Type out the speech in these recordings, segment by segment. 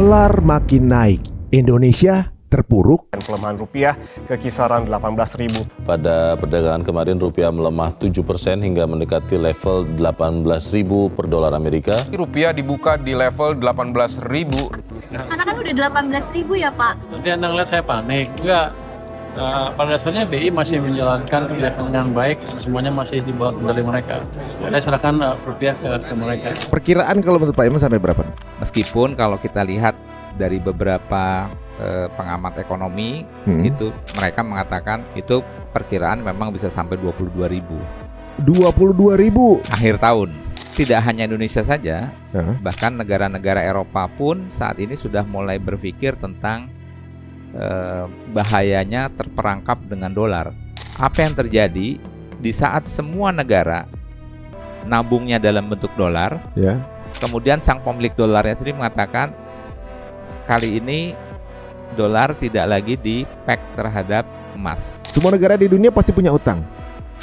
Dolar makin naik, Indonesia terpuruk. Dan pelemahan rupiah ke kisaran 18.000. Pada perdagangan kemarin rupiah melemah 7% hingga mendekati level 18.000 per dolar Amerika. Rupiah dibuka di level 18.000. Karena kan udah 18.000 ya Pak. Nanti Anda ngeliat saya panik. Enggak. Pada dasarnya BI masih menjalankan kebijakan yang baik, semuanya masih di bawah kendali mereka. Saya serahkan rupiah ke mereka. Perkiraan kalau menurut Pak Imam sampai berapa? Meskipun kalau kita lihat dari beberapa pengamat ekonomi, itu mereka mengatakan itu perkiraan memang bisa sampai 22.000. 22.000 Akhir tahun. Tidak hanya Indonesia saja, bahkan negara-negara Eropa pun saat ini sudah mulai berpikir tentang bahayanya terperangkap dengan dolar. Apa yang terjadi di saat semua negara nabungnya dalam bentuk dolar, kemudian sang pemilik dolarnya sendiri mengatakan kali ini dolar tidak lagi di-peg terhadap emas. Semua negara di dunia pasti punya utang.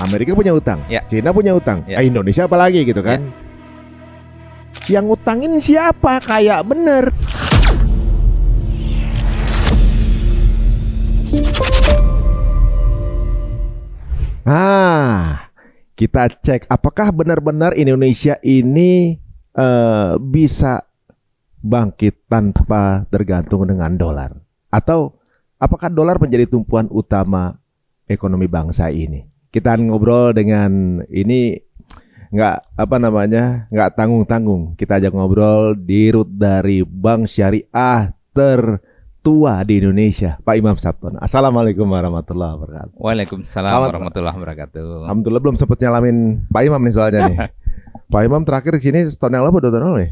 Amerika punya utang, Cina punya utang, Indonesia apalagi gitu kan. Yang ngutangin siapa? Kayak bener. Nah, kita cek apakah benar-benar Indonesia ini bisa bangkit tanpa tergantung dengan dolar, atau apakah dolar menjadi tumpuan utama ekonomi bangsa ini? Kita ngobrol dengan ini nggak tanggung-tanggung. Kita ajak ngobrol dirut dari Bank Syariah tertua di Indonesia, Pak Imam Sabtono. Assalamualaikum warahmatullahi wabarakatuh. Waalaikumsalam warahmatullahi wabarakatuh. Alhamdulillah belum sempat nyalamin Pak Imam nih soalnya nih. Pak Imam terakhir di sini setahun yang lalu, 2 tahun yang lalu ya?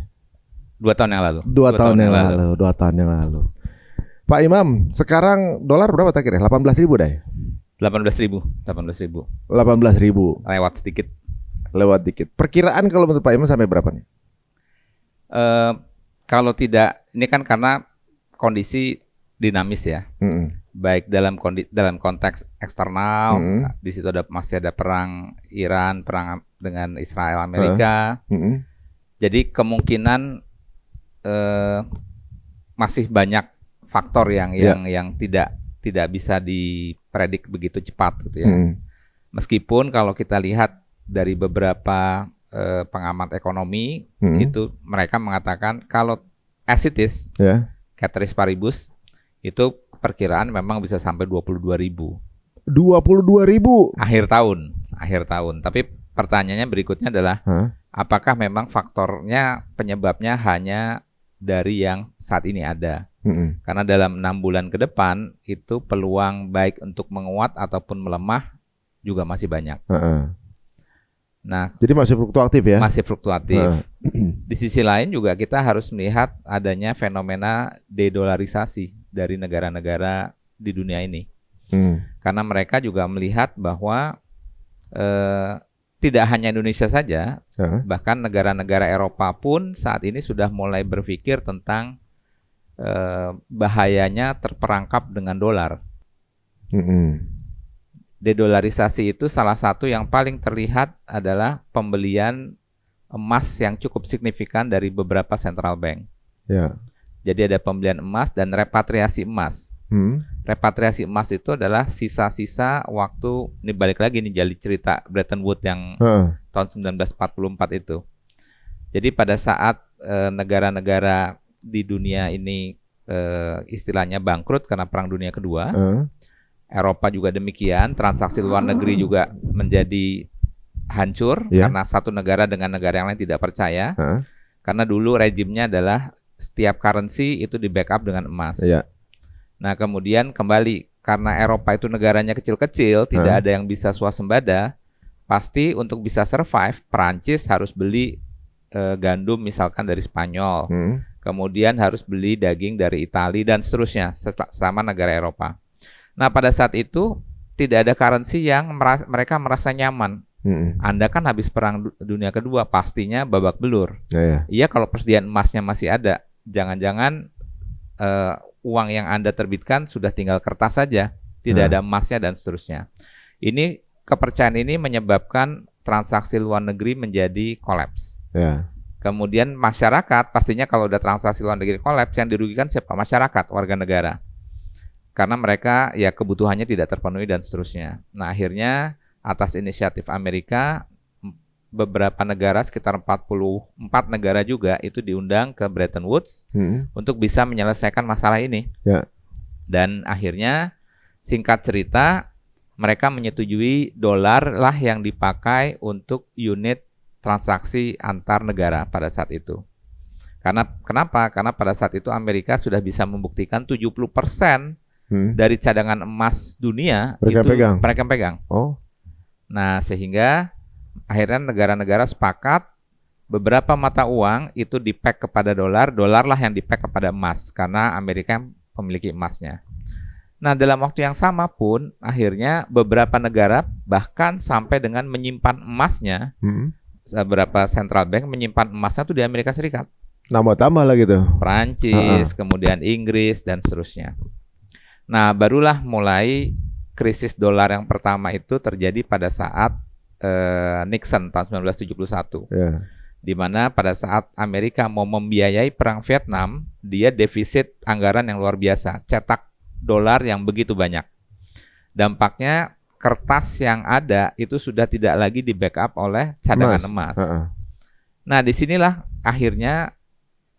2 tahun yang lalu. 2 tahun yang lalu. 2 tahun yang lalu. Pak Imam, sekarang dolar berapa terakhir ya? 18.000 dah ya? 18.000. 18.000. Lewat dikit. Perkiraan kalau menurut Pak Imam sampai berapa nih? Kalau tidak, ini kan karena kondisi dinamis ya. Baik dalam konteks eksternal, di situ masih ada perang Iran, perang dengan Israel Amerika. Jadi kemungkinan masih banyak faktor yang tidak bisa dipredik begitu cepat gitu ya. Meskipun kalau kita lihat dari beberapa pengamat ekonomi, itu mereka mengatakan kalau as it is, ceteris paribus, itu perkiraan memang bisa sampai 22.000. 22.000 akhir tahun. Tapi pertanyaannya berikutnya adalah apakah memang faktornya penyebabnya hanya dari yang saat ini ada? Karena dalam 6 bulan ke depan itu peluang baik untuk menguat ataupun melemah juga masih banyak. Nah, jadi masih fluktuatif ya? Masih fluktuatif. Di sisi lain juga kita harus melihat adanya fenomena dedolarisasi dari negara-negara di dunia ini. Karena mereka juga melihat bahwa tidak hanya Indonesia saja, bahkan negara-negara Eropa pun saat ini sudah mulai berpikir tentang bahayanya terperangkap dengan dolar. Dedolarisasi itu salah satu yang paling terlihat adalah pembelian emas yang cukup signifikan dari beberapa central bank. Jadi ada pembelian emas dan repatriasi emas. Repatriasi emas itu adalah sisa-sisa waktu, ini balik lagi nih jadi cerita Bretton Woods yang tahun 1944 itu. Jadi pada saat negara-negara di dunia ini istilahnya bangkrut karena Perang Dunia Kedua, Eropa juga demikian, transaksi luar negeri juga menjadi hancur karena satu negara dengan negara yang lain tidak percaya. Karena dulu rejimnya adalah setiap currency itu di backup dengan emas. Nah kemudian kembali karena Eropa itu negaranya kecil-kecil, tidak ada yang bisa swasembada, pasti untuk bisa survive Perancis harus beli gandum misalkan dari Spanyol, kemudian harus beli daging dari Italia dan seterusnya sama negara Eropa. Nah pada saat itu tidak ada currency yang mereka merasa nyaman. Anda kan habis Perang Dunia Kedua pastinya babak belur. Iya kalau persediaan emasnya masih ada, jangan-jangan uang yang Anda terbitkan sudah tinggal kertas saja, tidak ada emasnya dan seterusnya. Ini kepercayaan ini menyebabkan transaksi luar negeri menjadi kolaps. Kemudian masyarakat pastinya kalau udah transaksi luar negeri kolaps, yang dirugikan siapa? Masyarakat, warga negara. Karena mereka ya kebutuhannya tidak terpenuhi dan seterusnya. Nah, akhirnya atas inisiatif Amerika, beberapa negara, sekitar 44 negara juga itu diundang ke Bretton Woods untuk bisa menyelesaikan masalah ini. Ya. Dan akhirnya singkat cerita mereka menyetujui dolar lah yang dipakai untuk unit transaksi antar negara pada saat itu. Kenapa? Karena pada saat itu Amerika sudah bisa membuktikan 70% dari cadangan emas dunia mereka pegang. Oh. Nah, sehingga akhirnya negara-negara sepakat beberapa mata uang itu di-peg kepada dolar lah yang di-peg kepada emas karena Amerika yang memiliki emasnya. Nah, dalam waktu yang sama pun akhirnya beberapa negara bahkan sampai dengan menyimpan emasnya, beberapa central bank menyimpan emasnya tuh di Amerika Serikat. Tambah lah gitu. Prancis, kemudian Inggris dan seterusnya. Nah, barulah mulai krisis dolar yang pertama itu terjadi pada saat Nixon tahun 1971. Di mana pada saat Amerika mau membiayai perang Vietnam, dia defisit anggaran yang luar biasa, cetak dolar yang begitu banyak. Dampaknya kertas yang ada itu sudah tidak lagi di backup oleh cadangan emas. Nah, disinilah akhirnya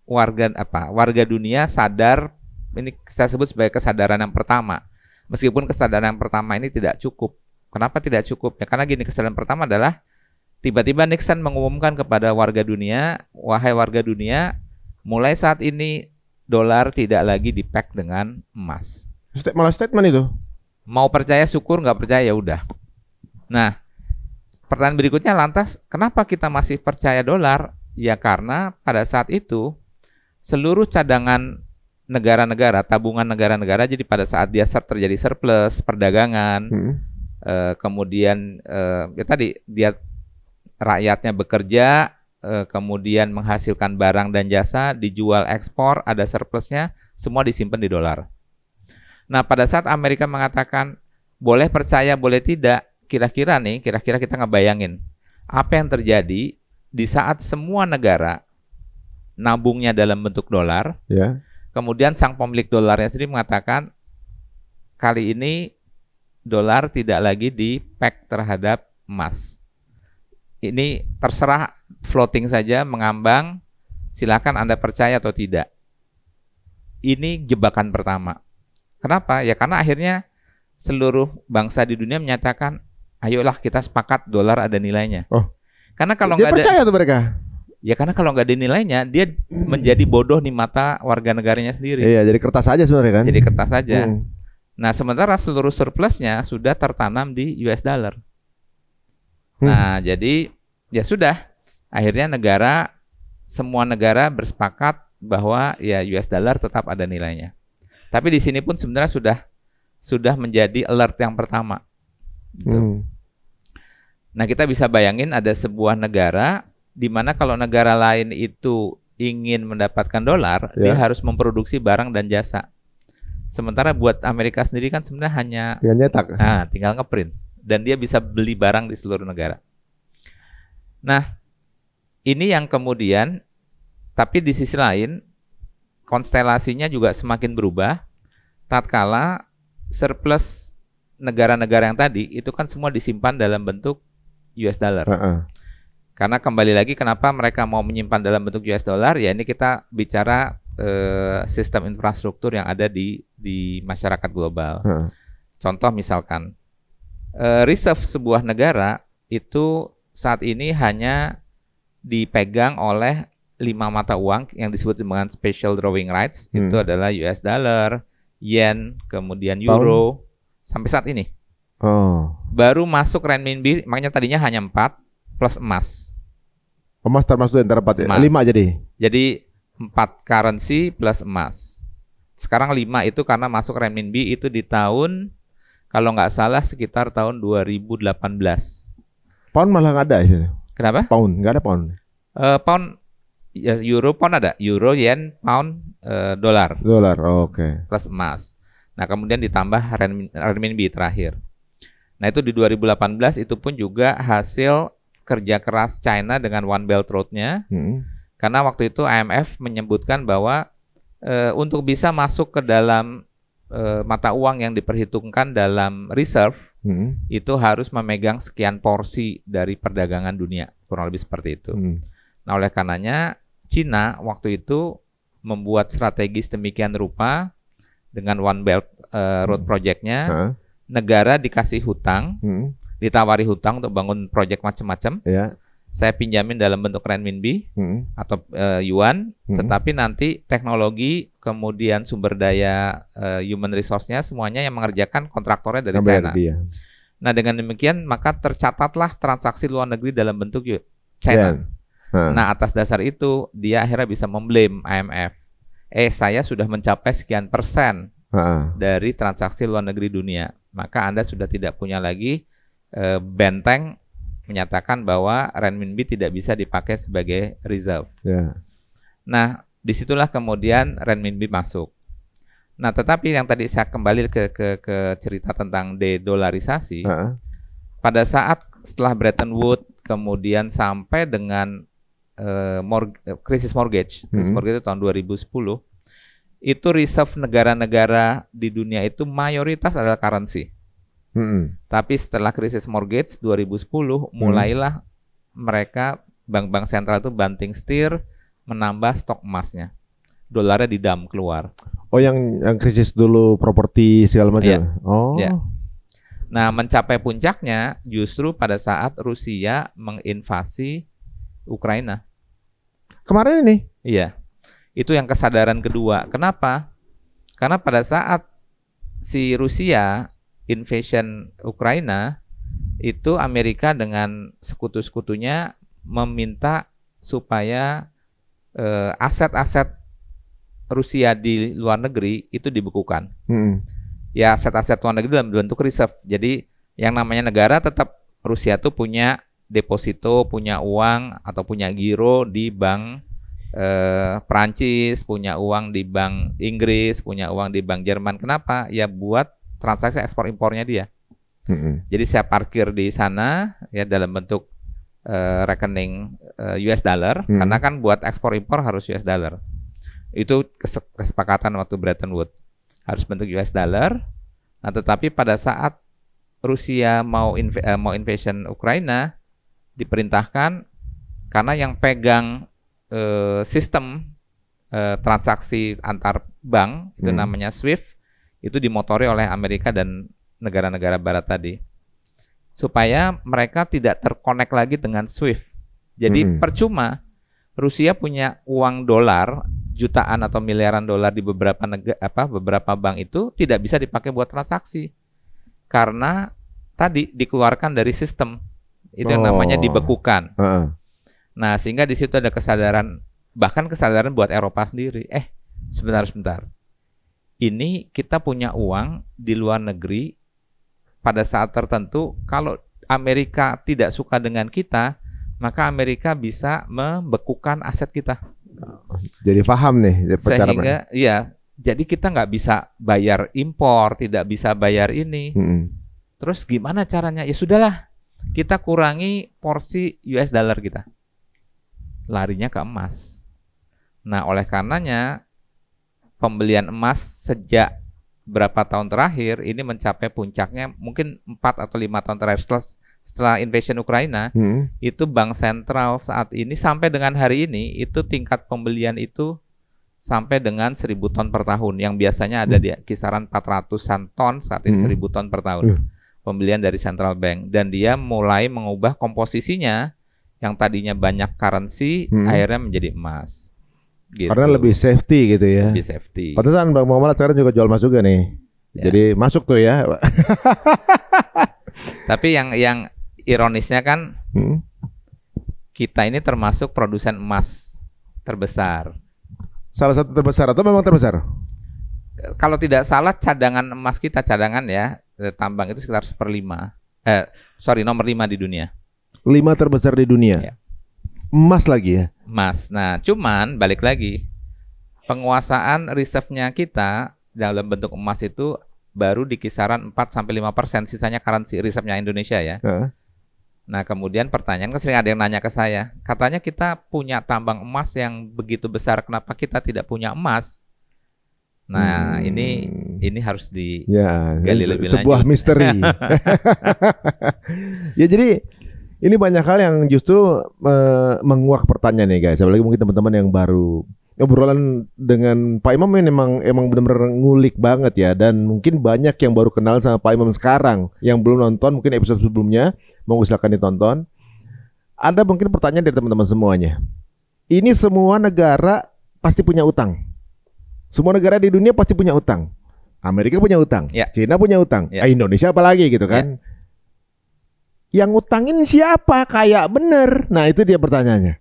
warga dunia sadar, ini saya sebut sebagai kesadaran yang pertama. Meskipun kesadaran yang pertama ini tidak cukup. Kenapa tidak cukup? Ya karena gini, kesadaran pertama adalah tiba-tiba Nixon mengumumkan kepada warga dunia, wahai warga dunia, mulai saat ini dolar tidak lagi di-peg dengan emas. Malah statement itu. Mau percaya syukur, nggak percaya ya udah. Nah, pertanyaan berikutnya lantas, kenapa kita masih percaya dolar? Ya karena pada saat itu seluruh cadangan negara-negara, tabungan negara-negara, jadi pada saat dia terjadi surplus perdagangan, kemudian ya tadi dia rakyatnya bekerja, kemudian menghasilkan barang dan jasa, dijual ekspor, ada surplusnya, semua disimpan di dolar. Nah, pada saat Amerika mengatakan boleh percaya, boleh tidak, kira-kira kita ngebayangin apa yang terjadi di saat semua negara nabungnya dalam bentuk dolar, kemudian sang pemilik dolarnya sendiri mengatakan kali ini dolar tidak lagi di-peg terhadap emas. Ini terserah floating saja, mengambang, silakan Anda percaya atau tidak. Ini jebakan pertama. Kenapa? Ya karena akhirnya seluruh bangsa di dunia menyatakan, ayolah kita sepakat dolar ada nilainya. Karena kalau nggak ada, percaya tuh mereka. Ya karena kalau nggak ada nilainya, dia menjadi bodoh di mata warga negaranya sendiri. Iya, jadi kertas aja sebenarnya kan. Jadi kertas saja. Nah, sementara seluruh surplusnya sudah tertanam di US dollar. Nah, jadi ya sudah. Akhirnya semua negara bersepakat bahwa ya US dollar tetap ada nilainya. Tapi di sini pun sebenarnya sudah menjadi alert yang pertama. Gitu. Nah, kita bisa bayangin ada sebuah negara di mana kalau negara lain itu ingin mendapatkan dolar, dia harus memproduksi barang dan jasa. Sementara buat Amerika sendiri kan sebenarnya hanya nyetak. Tinggal ngeprint dan dia bisa beli barang di seluruh negara. Nah, ini yang kemudian, tapi di sisi lain konstelasinya juga semakin berubah tatkala surplus negara-negara yang tadi itu kan semua disimpan dalam bentuk US dollar. Karena kembali lagi kenapa mereka mau menyimpan dalam bentuk US dollar, ya ini kita bicara sistem infrastruktur yang ada di masyarakat global. Contoh misalkan reserve sebuah negara itu saat ini hanya dipegang oleh 5 mata uang yang disebut dengan special drawing rights. Itu adalah US dollar, yen, kemudian euro, sampai saat ini. Baru masuk renminbi, makanya tadinya hanya 4 plus emas. Emas termasuk antara 4 ya? 5 jadi? Jadi 4 currency plus emas. Sekarang 5 itu karena masuk renminbi itu di tahun, kalau nggak salah sekitar tahun 2018. Pound malah nggak ada ya? Kenapa? Pound, nggak ada pound. Pound, ya, euro, pound ada. Euro, yen, pound, dolar. Dolar, oke. Plus emas. Nah, kemudian ditambah renminbi terakhir. Nah, itu di 2018 itu pun juga hasil kerja keras China dengan One Belt Road-nya. Karena waktu itu IMF menyebutkan bahwa untuk bisa masuk ke dalam mata uang yang diperhitungkan dalam reserve itu harus memegang sekian porsi dari perdagangan dunia, kurang lebih seperti itu. Nah, oleh karenanya Cina waktu itu membuat strategis demikian rupa dengan One Belt Road Project-nya, negara dikasih hutang, ditawari hutang untuk bangun proyek macam-macam. Saya pinjamin dalam bentuk renminbi atau yuan, tetapi nanti teknologi, kemudian sumber daya human resource-nya semuanya yang mengerjakan kontraktornya dari China. Nah, dengan demikian maka tercatatlah transaksi luar negeri dalam bentuk China. Nah, atas dasar itu dia akhirnya bisa memblame IMF. Saya sudah mencapai sekian persen dari transaksi luar negeri dunia, maka Anda sudah tidak punya lagi benteng menyatakan bahwa renminbi tidak bisa dipakai sebagai reserve. Nah, disitulah kemudian renminbi masuk. Nah, tetapi yang tadi saya kembali ke cerita tentang de-dolarisasi, pada saat setelah Bretton Woods kemudian sampai dengan krisis mortgage itu tahun 2010, itu reserve negara-negara di dunia itu mayoritas adalah currency. Tapi setelah krisis mortgage 2010 mulailah mereka bank-bank sentral itu banting setir menambah stok emasnya. Dolarnya didam keluar. Oh, yang krisis dulu properti segala macam. Nah, mencapai puncaknya justru pada saat Rusia menginvasi Ukraina. Kemarin ini? Iya. Itu yang kesadaran kedua. Kenapa? Karena pada saat si Rusia invasion Ukraina, itu Amerika dengan sekutu-sekutunya meminta supaya aset-aset Rusia di luar negeri itu dibekukan. Ya, aset-aset luar negeri dalam bentuk reserve. Jadi yang namanya negara tetap Rusia tuh punya deposito, punya uang atau punya giro di bank Perancis, punya uang di bank Inggris, punya uang di bank Jerman. Kenapa? Ya buat transaksi ekspor impornya dia. Jadi saya parkir di sana ya dalam bentuk rekening US dollar, karena kan buat ekspor impor harus US dollar. Itu kesepakatan waktu Bretton Woods, harus bentuk US dollar. Nah, tetapi pada saat Rusia mau invasion Ukraina, diperintahkan karena yang pegang sistem transaksi antar bank itu namanya SWIFT, itu dimotori oleh Amerika dan negara-negara barat tadi, supaya mereka tidak terkonek lagi dengan SWIFT. Jadi percuma Rusia punya uang dolar jutaan atau miliaran dolar di beberapa bank itu tidak bisa dipakai buat transaksi karena tadi dikeluarkan dari sistem. Itu yang namanya dibekukan. Nah, sehingga di situ ada kesadaran, bahkan kesadaran buat Eropa sendiri. Sebentar. Ini kita punya uang di luar negeri, pada saat tertentu kalau Amerika tidak suka dengan kita, maka Amerika bisa membekukan aset kita. Jadi paham nih. Sehingga jadi kita nggak bisa bayar impor, tidak bisa bayar ini. Terus gimana caranya? Ya sudahlah, kita kurangi porsi US dollar kita. Larinya ke emas. Nah, oleh karenanya pembelian emas sejak berapa tahun terakhir ini mencapai puncaknya mungkin 4 atau 5 tahun terakhir setelah invasion Ukraina. Itu bank sentral saat ini sampai dengan hari ini itu tingkat pembelian itu sampai dengan 1.000 ton per tahun, yang biasanya ada di kisaran 400-an ton, saat ini 1.000 ton per tahun pembelian dari central bank. Dan dia mulai mengubah komposisinya yang tadinya banyak currency akhirnya menjadi emas. Gitu. Karena lebih safety gitu ya. Lebih safety. Pantesan Bang Muhammad sekarang juga jual emas juga nih. Jadi masuk tuh ya. Tapi yang ironisnya kan kita ini termasuk produsen emas terbesar. Salah satu terbesar atau memang terbesar? Kalau tidak salah cadangan emas kita, tambang itu sekitar 1/5. Nomor 5 di dunia. 5 terbesar di dunia. Ya. Emas lagi ya? Emas. Nah, cuman balik lagi, penguasaan reserve-nya kita dalam bentuk emas itu baru di kisaran 4-5%, sisanya currency reserve-nya Indonesia ya. Nah, kemudian pertanyaan kan sering ada yang nanya ke saya, katanya kita punya tambang emas yang begitu besar, kenapa kita tidak punya emas? Nah, ini harus digali lebih sebuah lanjut. misteri. Ya jadi ini banyak hal yang justru menguak pertanyaan nih guys. Apalagi mungkin teman-teman yang baru. Obrolan dengan Pak Imam ini emang benar-benar ngulik banget ya, dan mungkin banyak yang baru kenal sama Pak Imam sekarang yang belum nonton mungkin episode sebelumnya, mau silakan ditonton. Ada mungkin pertanyaan dari teman-teman semuanya. Ini semua negara pasti punya utang. Semua negara di dunia pasti punya utang. Amerika punya utang, Ya. Cina punya utang, Ya. Indonesia apalagi gitu kan. Yang utangin siapa? Kaya bener. Nah itu dia pertanyaannya.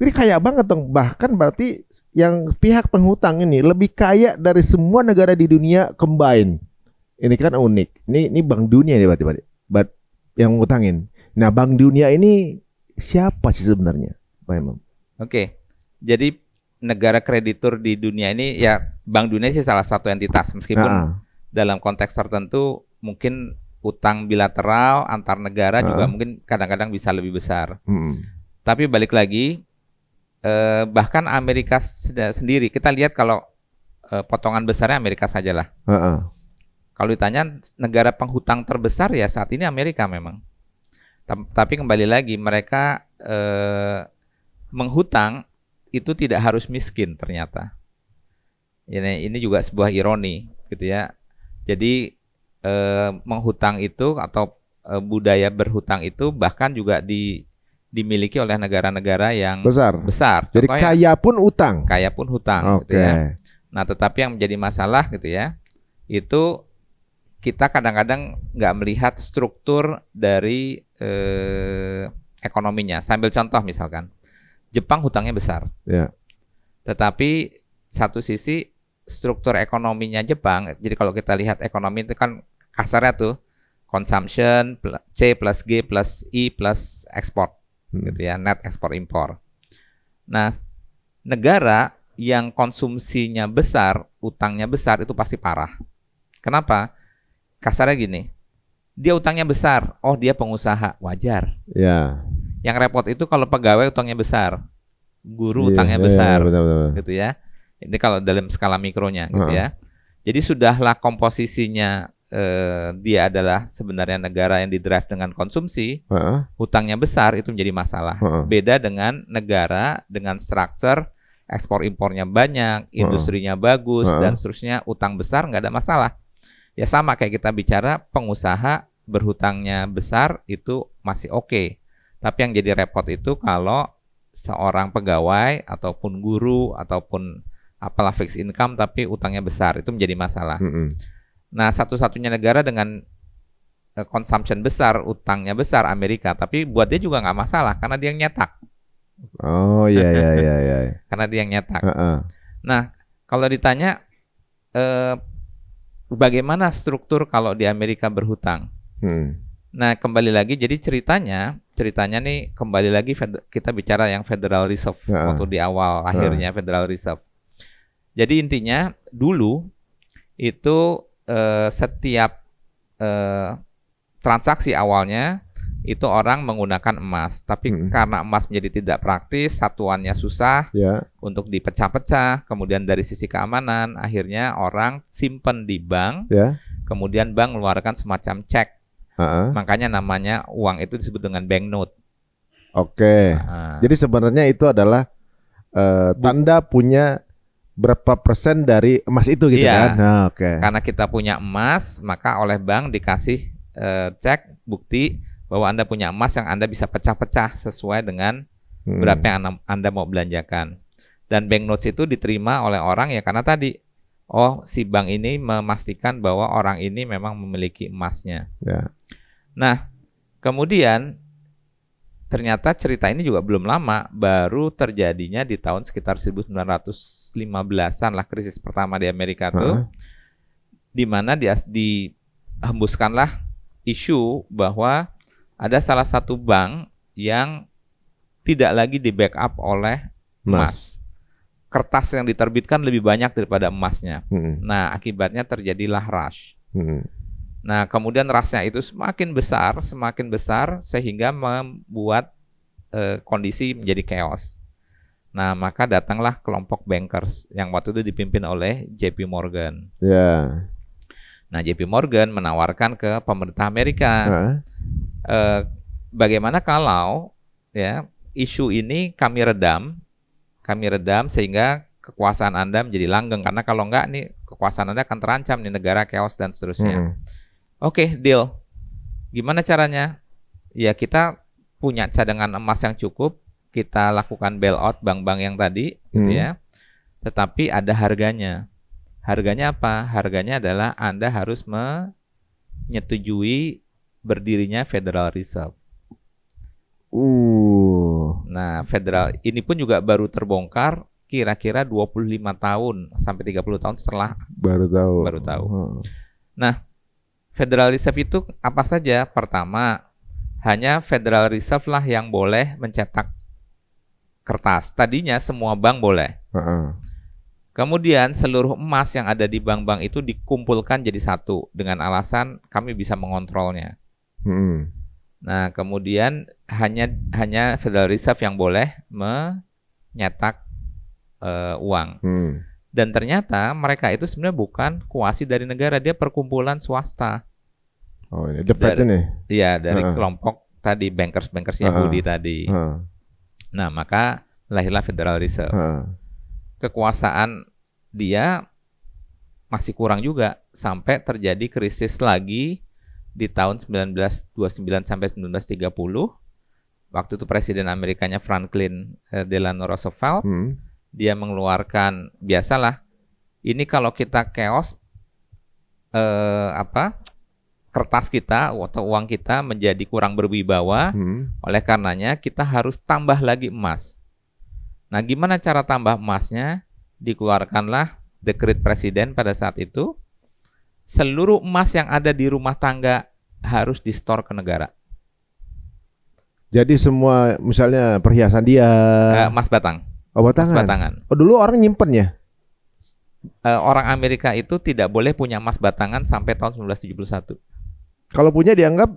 Ini kaya banget dong. Bahkan berarti yang pihak penghutang ini lebih kaya dari semua negara di dunia combine. Ini kan unik. Ini Bank Dunia nih berarti yang ngutangin. Nah Bank Dunia ini siapa sih sebenarnya, Pak Imam? Oke. Jadi negara kreditur di dunia ini ya Bank Dunia sih salah satu entitas, meskipun dalam konteks tertentu mungkin utang bilateral antar negara juga mungkin kadang-kadang bisa lebih besar. Tapi balik lagi, bahkan Amerika sendiri, kita lihat kalau potongan besarnya Amerika sajalah. Kalau ditanya negara penghutang terbesar ya saat ini Amerika memang. Tapi kembali lagi mereka menghutang itu tidak harus miskin ternyata. Ini juga sebuah ironi gitu ya. Jadi menghutang itu atau budaya berhutang itu bahkan juga dimiliki oleh negara-negara yang besar. Jadi kaya pun utang. Kaya pun hutang gitu ya. Nah, tetapi yang menjadi masalah gitu ya, itu kita kadang-kadang nggak melihat struktur dari ekonominya. Sambil contoh misalkan, Jepang hutangnya besar. Ya. Tetapi satu sisi struktur ekonominya Jepang, jadi kalau kita lihat ekonomi itu kan kasarnya tuh consumption C plus G plus I plus export gitu ya, net ekspor impor. Nah, negara yang konsumsinya besar, utangnya besar itu pasti parah. Kenapa? Kasarnya gini, dia utangnya besar, oh dia pengusaha, wajar. Ya. Yang repot itu kalau pegawai utangnya besar, guru utangnya besar, betul. gitu ya. Ini kalau dalam skala mikronya, gitu ya. Jadi sudahlah komposisinya dia adalah sebenarnya negara yang didrive dengan konsumsi, hutangnya besar itu menjadi masalah. Beda dengan negara dengan struktur ekspor impornya banyak, industrinya bagus dan seterusnya, utang besar nggak ada masalah. Ya sama kayak kita bicara pengusaha berhutangnya besar itu masih oke. Tapi yang jadi repot itu kalau seorang pegawai ataupun guru ataupun apalah fixed income tapi utangnya besar, itu menjadi masalah. Nah, satu-satunya negara dengan consumption besar, utangnya besar Amerika, tapi buat dia juga nggak masalah karena dia yang nyetak. Oh iya. Karena dia yang nyetak. Nah, kalau ditanya bagaimana struktur kalau di Amerika berhutang? Nah, kembali lagi, jadi ceritanya nih kembali lagi kita bicara yang Federal Reserve waktu di awal akhirnya Federal Reserve. Jadi intinya dulu itu setiap transaksi awalnya itu orang menggunakan emas, tapi karena emas menjadi tidak praktis, satuannya susah untuk dipecah-pecah, kemudian dari sisi keamanan akhirnya orang simpen di bank, kemudian bank mengeluarkan semacam cek. Makanya namanya uang itu disebut dengan banknote. Oke. Jadi sebenarnya itu adalah tanda punya berapa persen dari emas itu gitu kan? Nah, oke. Karena kita punya emas, maka oleh bank dikasih cek bukti bahwa Anda punya emas yang Anda bisa pecah-pecah sesuai dengan berapa yang Anda mau belanjakan. Dan banknotes itu diterima oleh orang ya karena tadi si bank ini memastikan bahwa orang ini memang memiliki emasnya. Nah, kemudian ternyata cerita ini juga belum lama, baru terjadinya di tahun sekitar 1915-an lah krisis pertama di Amerika tuh, di mana dihembuskanlah isu bahwa ada salah satu bank yang tidak lagi di backup oleh emas. Kertas yang diterbitkan lebih banyak daripada emasnya. Nah, akibatnya terjadilah rush. Nah, kemudian rasnya itu semakin besar sehingga membuat kondisi menjadi chaos. Nah, maka datanglah kelompok bankers yang waktu itu dipimpin oleh JP Morgan. Ya. Nah, JP Morgan menawarkan ke pemerintah Amerika, bagaimana kalau ya isu ini kami redam sehingga kekuasaan Anda menjadi langgeng, karena kalau enggak nih kekuasaan Anda akan terancam nih, negara chaos dan seterusnya. Oke, deal. Gimana caranya? Ya kita punya cadangan emas yang cukup, kita lakukan bailout bank-bank yang tadi, gitu ya. Tetapi ada harganya. Harganya apa? Harganya adalah Anda harus menyetujui berdirinya Federal Reserve. Nah, Federal ini pun juga baru terbongkar kira-kira 25 tahun sampai 30 tahun setelah baru tahu. Nah, Federal Reserve itu apa saja? Pertama, hanya Federal Reserve lah yang boleh mencetak kertas. Tadinya semua bank boleh. Kemudian seluruh emas yang ada di bank-bank itu dikumpulkan jadi satu dengan alasan kami bisa mengontrolnya. Nah, kemudian hanya Federal Reserve yang boleh menyetak uang. Dan ternyata mereka itu sebenarnya bukan kuasi dari negara, dia perkumpulan swasta. Oh, ini The Fed ini. Iya, dari kelompok tadi bankers Yahudi tadi. Nah, maka lahirlah Federal Reserve. Kekuasaan dia masih kurang juga sampai terjadi krisis lagi di tahun 1929 sampai 1930. Waktu itu Presiden Amerikanya Franklin Delano Roosevelt, dia mengeluarkan, biasalah, ini kalau kita chaos, kertas kita atau uang kita menjadi kurang berwibawa, oleh karenanya kita harus tambah lagi emas. Nah, gimana cara tambah emasnya? Dikeluarkanlah dekret presiden pada saat itu, seluruh emas yang ada di rumah tangga harus di-store ke negara. Jadi semua misalnya perhiasan dia, emas batang. Oh, batangan. Emas batangan. Oh, dulu orang nyimpen ya? Orang Amerika itu tidak boleh punya emas batangan sampai tahun 1971. Kalau punya dianggap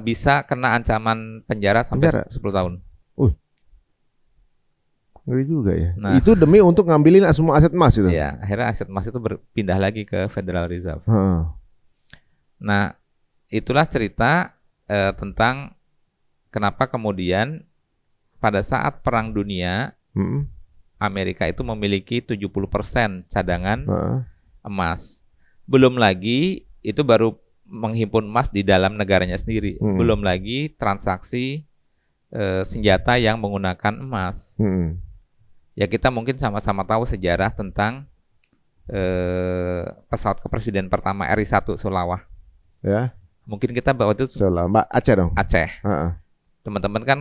bisa kena ancaman penjara sampai 10 tahun. Ngeri juga ya. Nah, itu demi untuk ngambilin semua aset emas itu. Ya, akhirnya aset emas itu berpindah lagi ke Federal Reserve. Nah, itulah cerita tentang kenapa kemudian pada saat Perang Dunia Amerika itu memiliki 70% cadangan emas. Belum lagi itu baru menghimpun emas di dalam negaranya sendiri. Belum lagi transaksi senjata yang menggunakan emas. Ya, kita mungkin sama-sama tahu sejarah tentang pesawat kepresiden pertama RI-1 Sulawah. Ya. Mungkin kita waktu itu Sulawah, Aceh dong. Aceh. Teman-teman kan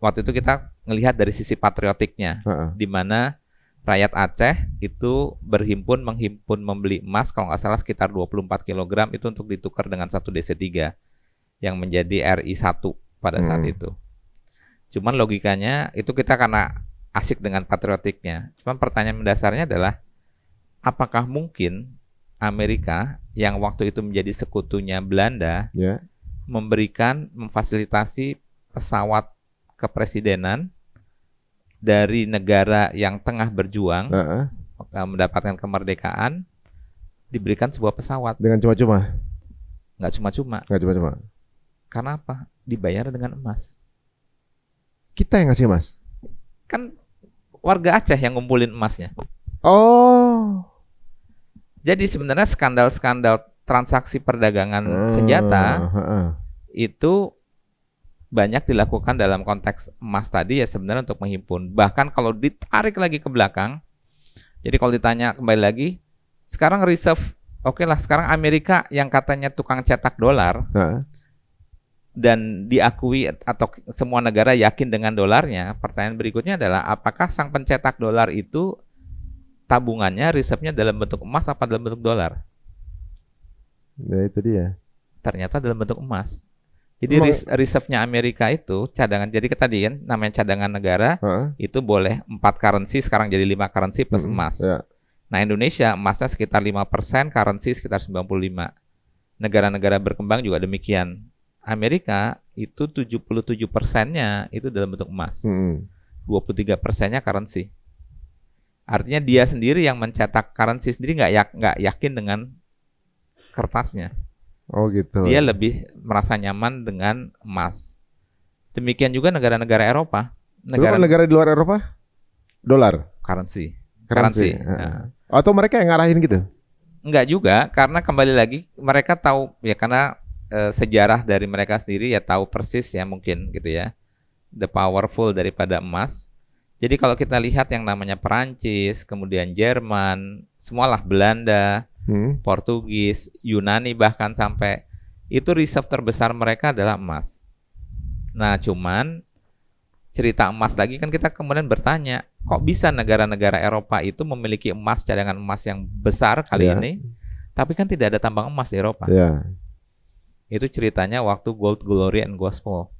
waktu itu kita ngelihat dari sisi patriotiknya, di mana rakyat Aceh itu menghimpun membeli emas kalau nggak salah sekitar 24 kg itu untuk ditukar dengan 1 DC3 yang menjadi RI-1 pada saat itu. Cuman logikanya itu kita karena asik dengan patriotiknya. Cuman pertanyaan mendasarnya adalah apakah mungkin Amerika yang waktu itu menjadi sekutunya Belanda memfasilitasi pesawat kepresidenan dari negara yang tengah berjuang mendapatkan kemerdekaan, diberikan sebuah pesawat dengan cuma-cuma? Nggak cuma-cuma. Karena apa? Dibayar dengan emas. Kita yang ngasih emas? Kan warga Aceh yang ngumpulin emasnya. Oh. Jadi sebenarnya skandal-skandal transaksi perdagangan senjata itu banyak dilakukan dalam konteks emas tadi ya, sebenarnya untuk menghimpun. Bahkan kalau ditarik lagi ke belakang, jadi kalau ditanya kembali lagi, sekarang reserve, oke lah, sekarang Amerika yang katanya tukang cetak dolar dan diakui atau semua negara yakin dengan dolarnya, pertanyaan berikutnya adalah apakah sang pencetak dolar itu tabungannya, reserve-nya dalam bentuk emas apa dalam bentuk dolar? Ya itu dia. Ternyata dalam bentuk emas. Jadi reserve-nya Amerika itu cadangan, jadi tadi kan namanya cadangan negara, itu boleh 4 currency, sekarang jadi 5 currency plus emas. Nah, Indonesia emasnya sekitar 5%, currency sekitar 95. Negara-negara berkembang juga demikian. Amerika itu 77%-nya itu dalam bentuk emas. 23%-nya currency. Artinya dia sendiri yang mencetak currency sendiri nggak yakin dengan kertasnya. Oh gitu. Dia lebih merasa nyaman dengan emas. Demikian juga negara-negara Eropa. Negara di luar Eropa? Dolar. Currency. Nah. Atau mereka yang ngarahin gitu? Enggak juga, karena kembali lagi mereka tahu ya karena sejarah dari mereka sendiri ya tahu persis ya mungkin gitu ya. The powerful daripada emas. Jadi kalau kita lihat yang namanya Perancis, kemudian Jerman, semualah Belanda, Portugis, Yunani bahkan sampai itu reserve terbesar mereka adalah emas. Nah, cuman cerita emas lagi kan kita kemudian bertanya, kok bisa negara-negara Eropa itu memiliki emas, cadangan emas yang besar kali ini, tapi kan tidak ada tambang emas di Eropa. Itu ceritanya waktu Gold, Glory, and Gospel.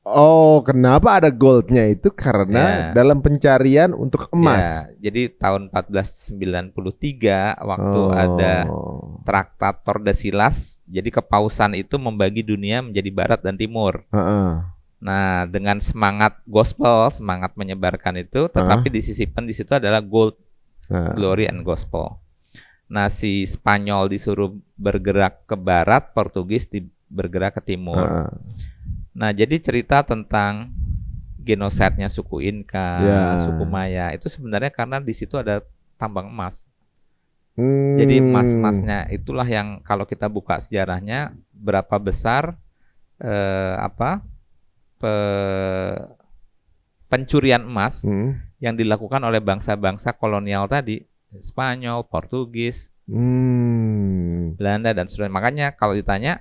Oh, kenapa ada goldnya itu? Karena dalam pencarian untuk emas. Jadi tahun 1493 waktu ada Traktat Tordesillas, jadi kepausan itu membagi dunia menjadi barat dan timur. Nah, dengan semangat gospel, semangat menyebarkan itu, tetapi disisipkan di situ adalah gold, glory, and gospel. Nah, si Spanyol disuruh bergerak ke barat, Portugis bergerak ke timur. Nah, jadi cerita tentang genosidnya suku Inka, suku Maya itu sebenarnya karena di situ ada tambang emas. Jadi emas-emasnya itulah yang kalau kita buka sejarahnya berapa besar pencurian emas yang dilakukan oleh bangsa-bangsa kolonial tadi, Spanyol, Portugis, Belanda dan seterusnya. Makanya kalau ditanya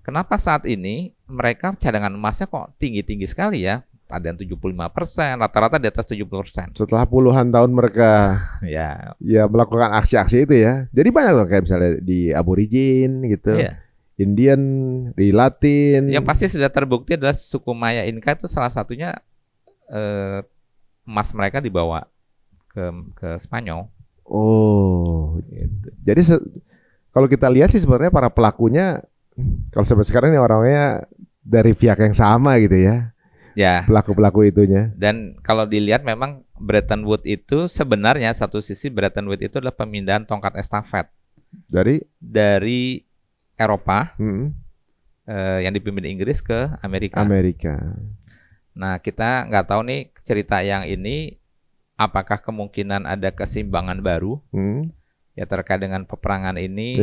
kenapa saat ini mereka cadangan emasnya kok tinggi-tinggi sekali ya? Ada yang 75%, rata-rata di atas 70%. Setelah puluhan tahun mereka ya melakukan aksi-aksi itu ya. Jadi banyak loh kayak misalnya di Aborigin gitu. Indian, di Latin. Yang pasti sudah terbukti adalah suku Maya Inka itu salah satunya emas mereka dibawa ke Spanyol. Oh, gitu. Jadi kalau kita lihat sih sebenarnya para pelakunya kalau sampai sekarang ini orangnya dari pihak yang sama gitu ya. Pelaku-pelaku itunya. Dan kalau dilihat memang Bretton Woods itu sebenarnya satu sisi Bretton Woods itu adalah pemindahan tongkat estafet dari Eropa yang dipimpin Inggris ke Amerika. Nah, kita nggak tahu nih cerita yang ini apakah kemungkinan ada keseimbangan baru ya terkait dengan peperangan ini.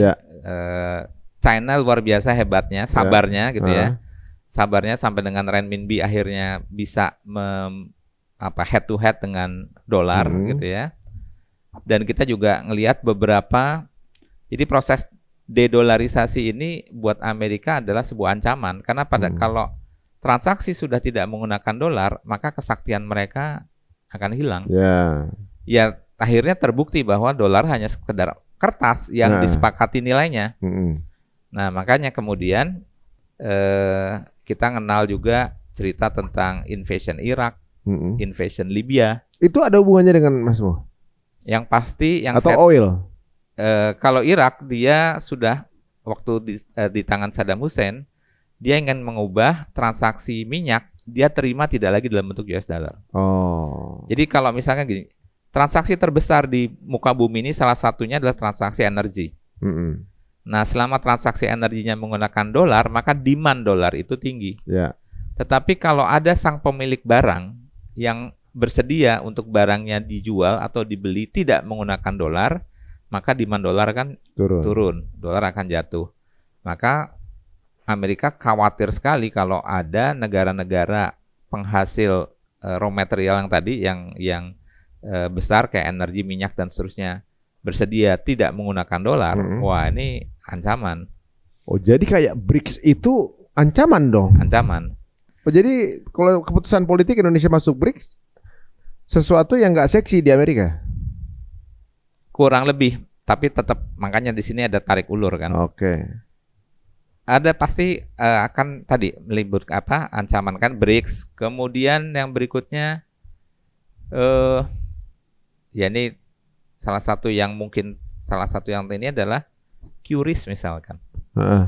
China luar biasa hebatnya, sabarnya gitu ya. Sabarnya sampai dengan renminbi akhirnya bisa head to head dengan dolar gitu ya. Dan kita juga ngelihat beberapa, jadi proses dedolarisasi ini buat Amerika adalah sebuah ancaman karena kalau transaksi sudah tidak menggunakan dolar, maka kesaktian mereka akan hilang. Ya akhirnya terbukti bahwa dolar hanya sekedar kertas yang disepakati nilainya. Nah, makanya kemudian kita kenal juga cerita tentang invasion Irak, invasion Libya. Itu ada hubungannya dengan Mas Mo? Yang pasti atau oil? Kalau Irak dia sudah waktu di tangan Saddam Hussein, dia ingin mengubah transaksi minyak, dia terima tidak lagi dalam bentuk US dollar. Jadi kalau misalnya gini, transaksi terbesar di muka bumi ini salah satunya adalah transaksi energi. Nah, selama transaksi energinya menggunakan dolar, maka demand dolar itu tinggi. Tetapi kalau ada sang pemilik barang yang bersedia untuk barangnya dijual atau dibeli tidak menggunakan dolar, maka demand dolar kan turun, dolar akan jatuh. Maka Amerika khawatir sekali kalau ada negara-negara penghasil raw material yang tadi yang besar kayak energi, minyak dan seterusnya bersedia tidak menggunakan dolar. Wah, ini ancaman. Oh, jadi kayak BRICS itu ancaman dong. Ancaman. Oh, jadi kalau keputusan politik Indonesia masuk BRICS sesuatu yang nggak seksi di Amerika. Kurang lebih, tapi tetap makanya di sini ada tarik ulur kan. Ada pasti akan tadi melibut ancaman kan BRICS. Kemudian yang berikutnya ya ini salah satu yang ini adalah QRIS misalkan. Heeh.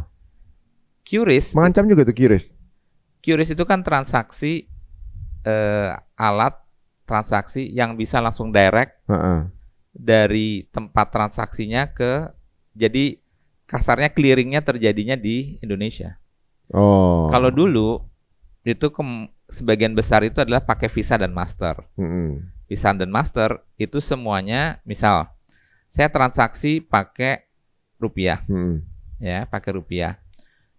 QRIS, Mengancam juga tuh QRIS. QRIS itu kan transaksi alat transaksi yang bisa langsung direct Heeh. dari tempat transaksinya jadi kasarnya clearingnya terjadinya di Indonesia. Oh. Kalau dulu itu sebagian besar itu adalah pakai Visa dan Master. Mm-mm. Visa dan Master itu semuanya, misal saya transaksi pakai rupiah, Mm-mm. ya pakai rupiah.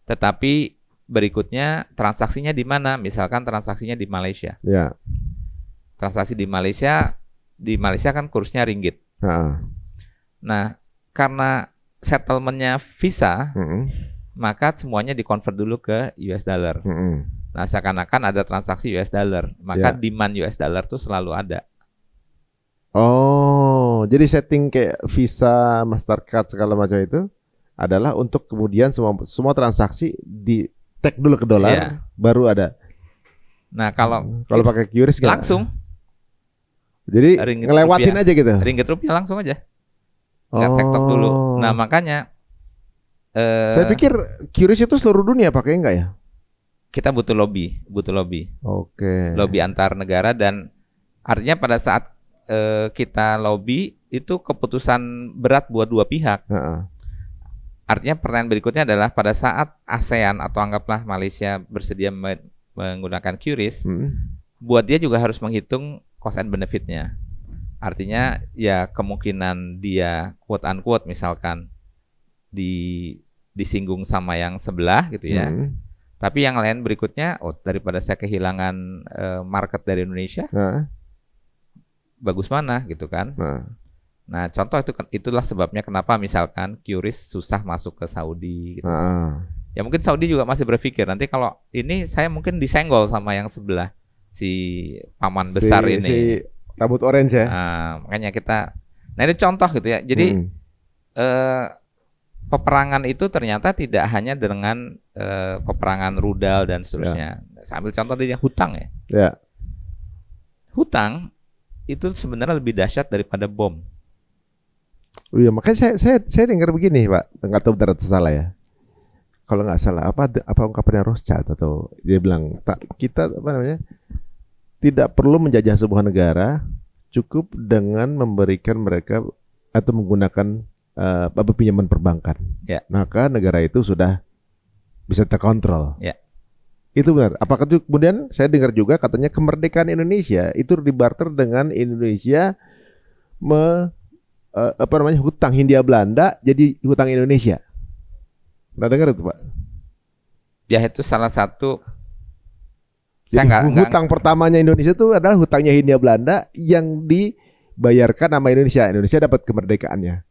Tetapi berikutnya transaksinya di mana? Misalkan transaksinya di Malaysia. Ya. Transaksi di Malaysia kan kursnya ringgit. Heeh. Nah, karena settlementnya Visa, Mm-mm. maka semuanya dikonvert dulu ke US dollar. Mm-mm. Nah, seakan-akan ada transaksi US dollar, maka Ya. demand US dollar tuh selalu ada. Oh, jadi setting kayak Visa, Mastercard segala macam itu adalah untuk kemudian semua transaksi di tag dulu ke dolar, Iya. baru ada. Nah, kalau pakai QRIS nggak? langsung Jadi ringgit ngelewatin rupiah. aja gitu. ringgit rupiah langsung aja, nggak tektok dulu. Nah, makanya Saya pikir QRIS itu seluruh dunia pakai enggak ya? kita butuh lobby, Oke. lobby antar negara, dan artinya pada saat kita lobby itu keputusan berat buat dua pihak. Heeh. Artinya pertanyaan berikutnya adalah pada saat ASEAN atau anggaplah Malaysia bersedia menggunakan QRIS, buat dia juga harus menghitung cost and benefit-nya. Artinya ya kemungkinan dia quote unquote misalkan disinggung sama yang sebelah gitu ya. Tapi yang lain berikutnya, daripada saya kehilangan market dari Indonesia, bagus mana gitu kan. Nah, contoh itulah sebabnya kenapa misalkan QRIS susah masuk ke Saudi gitu. Ya mungkin Saudi juga masih berpikir nanti kalau ini saya mungkin disenggol sama yang sebelah, si paman besar ini. Si rambut orange ya. Makanya nah ini contoh gitu ya. Jadi peperangan itu ternyata tidak hanya dengan peperangan rudal dan seterusnya. Sambil contoh dari hutang ya. Ya. Hutang itu sebenarnya lebih dahsyat daripada bom. Oh iya, makanya saya dengar begini, Pak. Nggak tahu benar atau salah ya. Kalau nggak salah, apa ungkapannya Rothschild, atau dia bilang kita tidak perlu menjajah sebuah negara, cukup dengan memberikan mereka atau menggunakan pinjaman perbankan. Ya. Maka negara itu sudah bisa terkontrol. Ya. Itu benar. Apakah itu kemudian saya dengar juga katanya kemerdekaan Indonesia itu dibarter dengan Indonesia hutang Hindia Belanda jadi hutang Indonesia. Pernah dengar itu, Pak? Ya itu salah satu. Jadi Saya hutang pertamanya Indonesia itu adalah hutangnya Hindia Belanda yang dibayarkan sama Indonesia. Indonesia dapat kemerdekaannya.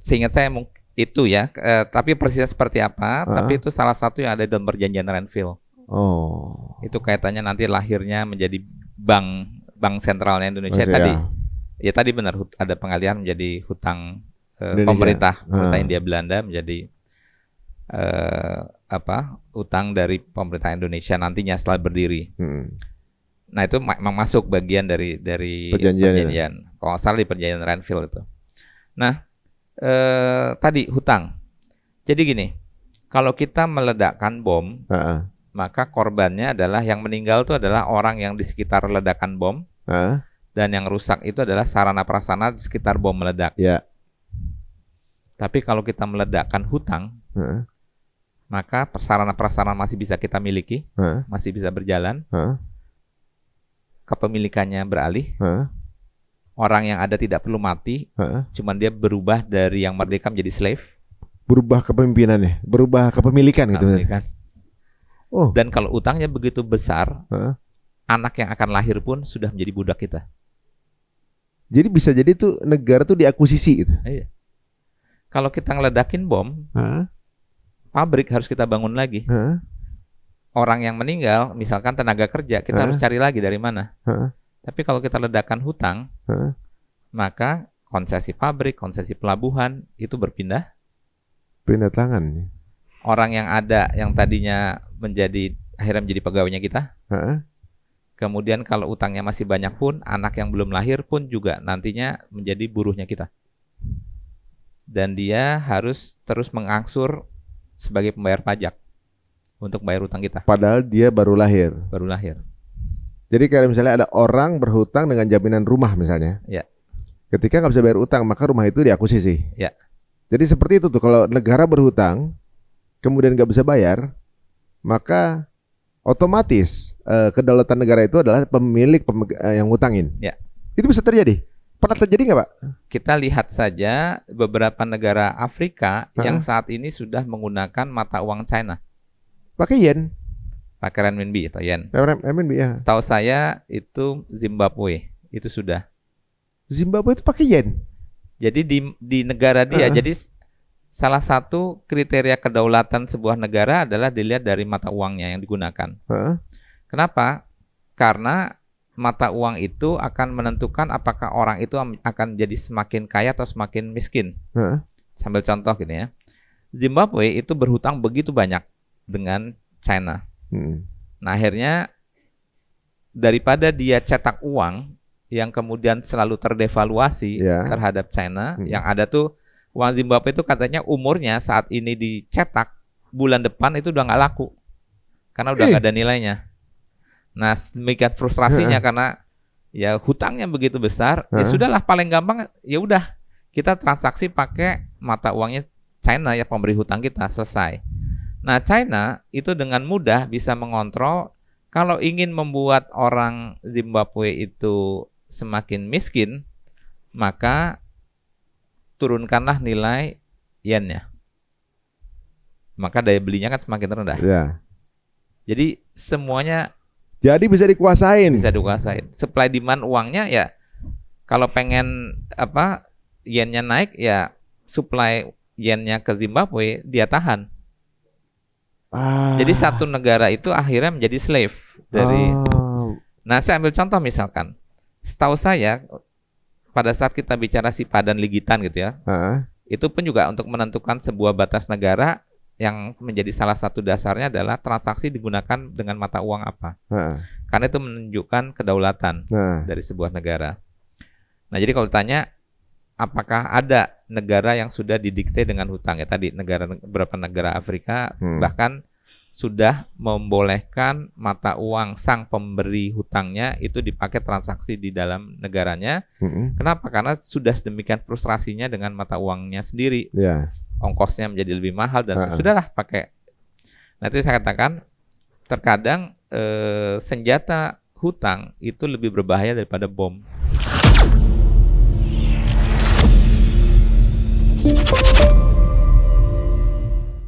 Seingat saya itu ya, tapi persisnya seperti apa? Tapi itu salah satu yang ada dalam perjanjian Renville. Oh. Itu kaitannya nanti lahirnya menjadi bank sentralnya Indonesia Maksudnya, tadi. Ya tadi benar ada pengalihan menjadi hutang Indonesia. pemerintah Hindia Belanda menjadi utang dari pemerintah Indonesia nantinya setelah berdiri. Nah itu memang masuk bagian dari perjanjian. Kalau nggak salah di perjanjian Renville itu. Nah tadi hutang. Jadi gini, kalau kita meledakkan bom, maka korbannya adalah yang meninggal itu adalah orang yang di sekitar ledakan bom, dan yang rusak itu adalah sarana prasarana di sekitar bom meledak. Ya. Tapi kalau kita meledakkan hutang, maka sarana prasarana masih bisa kita miliki, masih bisa berjalan, kepemilikannya beralih. Orang yang ada tidak perlu mati, cuman dia berubah dari yang merdeka menjadi slave. Berubah kepemimpinannya, berubah kepemilikan gitu. Oh. Dan kalau utangnya begitu besar, anak yang akan lahir pun sudah menjadi budak kita. Jadi bisa jadi tuh negara tuh diakuisisi gitu. Iya. Kalau kita ngeledakin bom, pabrik harus kita bangun lagi. Orang yang meninggal, misalkan tenaga kerja, kita harus cari lagi dari mana. Tapi kalau kita ledakan hutang, maka konsesi pabrik, konsesi pelabuhan itu pindah tangan. Orang yang ada yang tadinya akhirnya menjadi pegawainya kita. Kemudian kalau utangnya masih banyak pun, anak yang belum lahir pun juga nantinya menjadi buruhnya kita. Dan dia harus terus mengangsur sebagai pembayar pajak untuk bayar hutang kita. Padahal dia baru lahir. Baru lahir. Jadi kalau misalnya ada orang berhutang dengan jaminan rumah misalnya. Ya. Ketika nggak bisa bayar utang, maka rumah itu diakuisisi. Ya. Jadi seperti itu tuh, kalau negara berhutang, kemudian nggak bisa bayar, maka otomatis kedaulatan negara itu adalah pemilik yang ngutangin. Ya. Itu bisa terjadi. Pernah terjadi nggak, Pak? Kita lihat saja beberapa negara Afrika yang saat ini sudah menggunakan mata uang China. Pakai yen. Pakai renminbi atau yen. Renminbi ya. Setahu saya itu Zimbabwe, itu sudah. Zimbabwe itu pakai yen. Jadi di negara dia, jadi salah satu kriteria kedaulatan sebuah negara adalah dilihat dari mata uangnya yang digunakan. Kenapa? Karena mata uang itu akan menentukan apakah orang itu akan jadi semakin kaya atau semakin miskin. Sambil contoh gini ya. Zimbabwe itu berhutang begitu banyak dengan China. Nah, akhirnya daripada dia cetak uang yang kemudian selalu terdevaluasi terhadap China, yang ada tuh uang Zimbabwe itu katanya umurnya saat ini dicetak, bulan depan itu udah nggak laku. Karena udah nggak ada nilainya. Nah, demikian frustrasinya karena ya hutangnya begitu besar, ya sudahlah paling gampang ya udah kita transaksi pakai mata uangnya China ya, pemberi hutang kita, selesai. Nah, China itu dengan mudah bisa mengontrol kalau ingin membuat orang Zimbabwe itu semakin miskin, maka turunkanlah nilai yennya. Maka daya belinya kan semakin rendah. Ya. Jadi semuanya jadi bisa dikuasain. Bisa dikuasain. Supply demand uangnya ya kalau pengen yennya naik ya supply yennya ke Zimbabwe dia tahan. Jadi satu negara itu akhirnya menjadi slave dari. Nah, saya ambil contoh misalkan. Setahu saya pada saat kita bicara SIPA dan Ligitan gitu ya. Itu pun juga untuk menentukan sebuah batas negara yang menjadi salah satu dasarnya adalah transaksi digunakan dengan mata uang apa. Karena itu menunjukkan kedaulatan dari sebuah negara. Nah, jadi kalau ditanya apakah ada negara yang sudah didikte dengan hutang, ya tadi beberapa negara Afrika bahkan sudah membolehkan mata uang sang pemberi hutangnya itu dipakai transaksi di dalam negaranya. Kenapa? Karena sudah sedemikian frustrasinya dengan mata uangnya sendiri. Ongkosnya menjadi lebih mahal dan sudahlah pakai. Nanti saya katakan terkadang senjata hutang itu lebih berbahaya daripada bom.